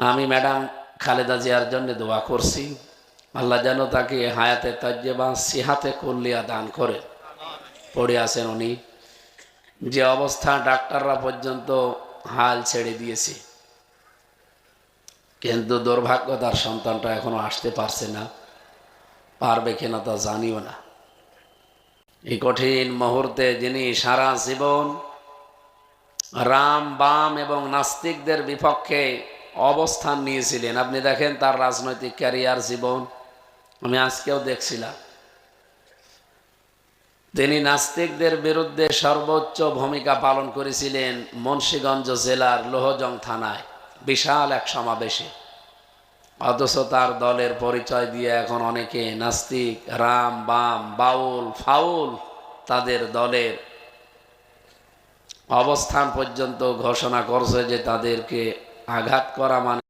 আমি ম্যাডাম খালেদা জিয়ার জন্য দোয়া করছি, আল্লাহ যেন তাকে হায়াতে তাজ্জেবা সিহাতে কুল্লিয়া দান করে। পড়ে আছেন উনি, যে অবস্থা ডাক্তাররা পর্যন্ত হাল ছেড়ে দিয়েছে, কিন্তু দুর্ভাগ্য তার সন্তানটা এখনো আসতে পারছে না, পারবে কিনা তা জানিও না। এই কঠিন মুহূর্তে যিনি সারা জীবন রাম বাম এবং নাস্তিকদের বিপক্ষে অবস্থান নিয়েছিলেন, আপনি দেখেন তার রাজনৈতিক ক্যারিয়ার জীবন, আমি আজকেও দেখছিলাম, তিনি নাস্তিকদের বিরুদ্ধে সর্বোচ্চ ভূমিকা পালন করেছিলেন মুন্সিগঞ্জ জেলার লোহজং থানায় বিশাল এক সমাবেশে। অথচ তার দলের পরিচয় দিয়ে এখন অনেকে নাস্তিক, রাম বাম, বাউল ফাউল তাদের দলের অবস্থান পর্যন্ত ঘোষণা করছে যে তাদেরকে আঘাত করা মানে